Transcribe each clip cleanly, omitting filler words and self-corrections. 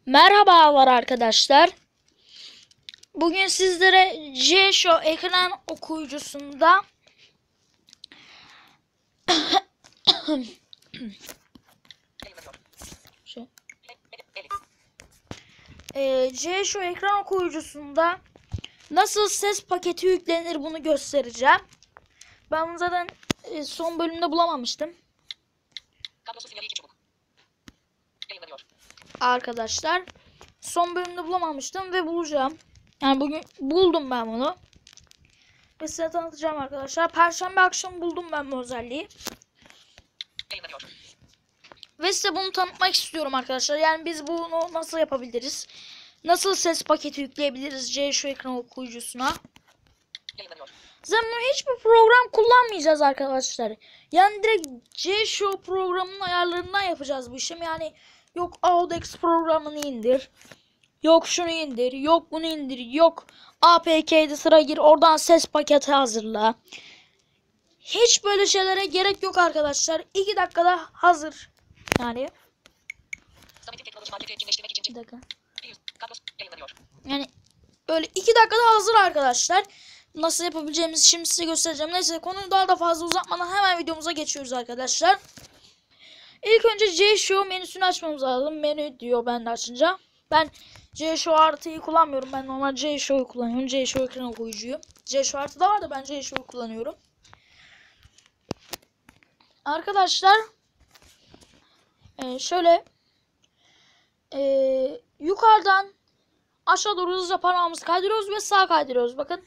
Merhabalar arkadaşlar. Bugün sizlere G-Show ekran okuyucusunda G-Show ekran okuyucusunda nasıl ses paketi yüklenir bunu göstereceğim. Ben bunu zaten son bölümde bulamamıştım. Arkadaşlar son bölümde bulamamıştım ve bulacağım. Yani bugün buldum ben bunu. Ve size tanıtacağım arkadaşlar. Perşembe akşamı buldum ben bu özelliği. Ve size bunu tanıtmak istiyorum arkadaşlar. Yani biz bunu nasıl yapabiliriz? Nasıl ses paketi yükleyebiliriz G-Show ekran okuyucusuna? Zaten hiçbir program kullanmayacağız arkadaşlar. Yani direkt G-Show programının ayarlarından yapacağız bu işlemi. Yani yok Audex programını indir. Yok şunu indir. Yok bunu indir. Yok APK'de sıra gir. Oradan ses paketi hazırla. Hiç böyle şeylere gerek yok arkadaşlar. 2 dakikada hazır. Yani. Bir dakika. Yani böyle 2 dakikada hazır arkadaşlar. Nasıl yapabileceğimizi şimdi size göstereceğim. Neyse konuyu daha da fazla uzatmadan hemen videomuza geçiyoruz arkadaşlar. İlk önce G-Show menüsünü açmamız lazım. Menü diyor ben de açınca. Ben G-Show artıyı kullanmıyorum. Ben normal G-Show'u kullanıyorum. G-Show ekran okuyucuyu. G-Show artı da var da ben G-Show'u kullanıyorum. Arkadaşlar şöyle yukarıdan aşağı doğru hızlıca parmağımızı kaydırıyoruz ve sağa kaydırıyoruz. Bakın.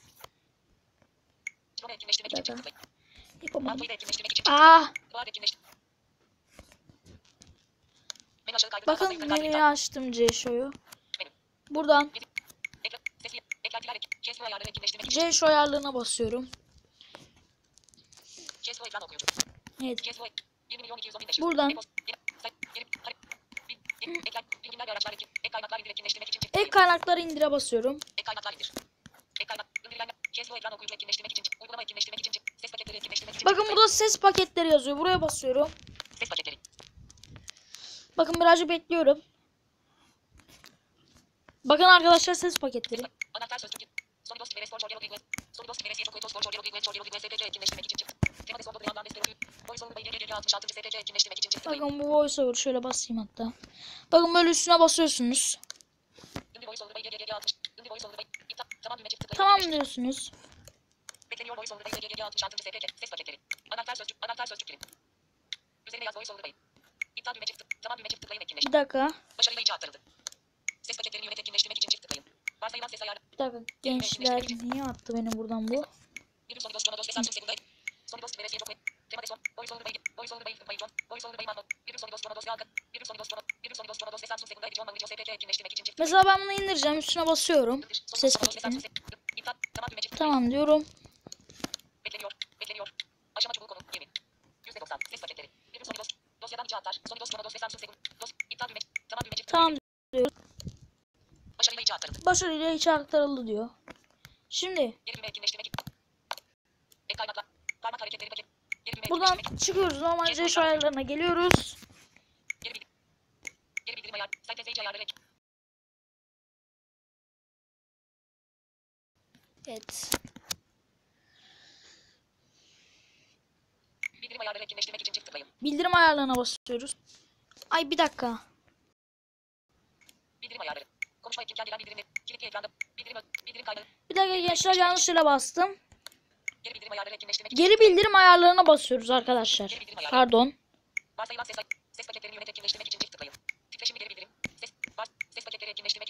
Yapamadım. Bakın menüyü açtım G-Show'u. Buradan G-Show ayarlarına basıyorum. Evet. Buradan ek kaynakları indire basıyorum. Bakın burada ses paketleri yazıyor. Buraya basıyorum. Bakın birazcık bekliyorum. Bakın arkadaşlar ses paketleri. Bakın bu voiceover şöyle basayım hatta. Bakın böyle üstüne basıyorsunuz. Tamam diyorsunuz. Bir dakika. Bir dakika gençler niye attı beni buradan bu? Mesela ben bunu indireceğim, üstüne basıyorum. Ses paketini. Tamam diyorum. Tamam diyorum. Başarıyla içe aktarıldı diyor. Şimdi buradan çıkıyoruz. Normal G-Show ayarlarına geliyoruz. Evet. Bildirim ayarlarına basıyoruz. Ay bir dakika. Bir dakika gençler yanlışıyla bastım. Geri bildirim ayarlarına basıyoruz arkadaşlar. Pardon.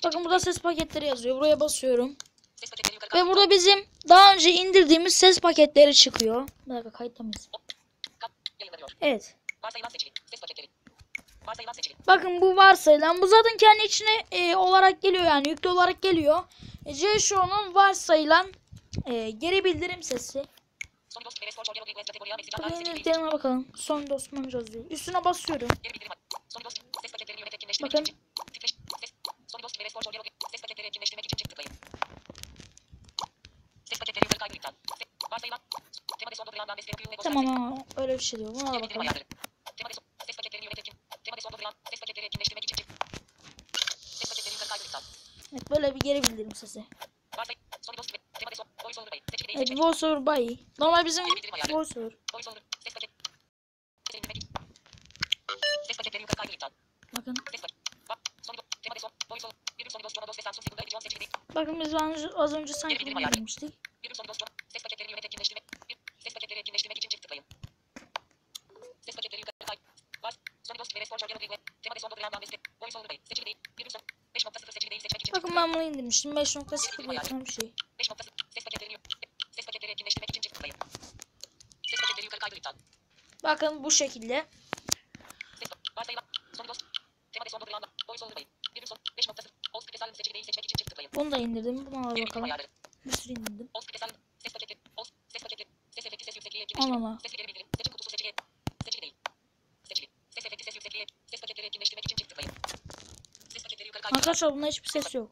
Bakın burada ses paketleri yazıyor. Buraya basıyorum. Ve burada bizim daha önce indirdiğimiz ses paketleri çıkıyor. Bir dakika kayıtta mıyız? Evet. Bakın bu varsayılan. Bu zaten kendi içine olarak geliyor yani yüklü olarak geliyor. G-Show'un varsayılan geri bildirim sesi. Bakın yeniliklerine bakalım. Son dostum yazıyor. Üstüne basıyorum. Bakın. Tamam öyle bir şey diyor. Buna da bakalım. şöyle bir geri bildirim sesi. Evet, voiceover bayağı iyi. Normal bizim voiceover. Bakın. Bakın biz az önce sanki bunu demiştik. Bakın ben bunu indirmiştim. 5.0 yakın bir şey. Bakın bu şekilde. Bunu da indirdim. Buna da bakalım. Bir sürü indirdim. Anana. Arkadaşlar bunda hiçbir ses yok.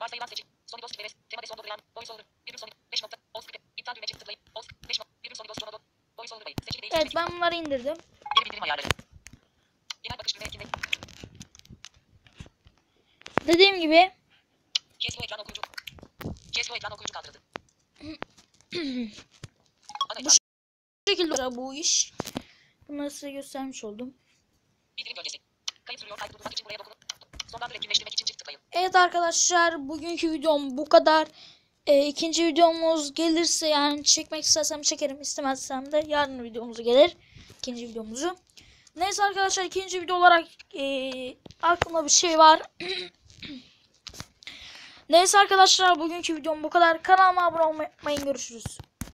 Evet, ben bunları indirdim. Dediğim gibi bu şekilde bu iş. Bunları size göstermiş oldum. Evet arkadaşlar, bugünkü videom bu kadar. İkinci videomuz gelirse, yani çekmek istersem çekerim, istemezsem de yarın videomuzu gelir. İkinci videomuzu. Neyse arkadaşlar, ikinci video olarak aklımda bir şey var. Neyse arkadaşlar, bugünkü videom bu kadar. Kanalıma abone olmayı unutmayın. Görüşürüz.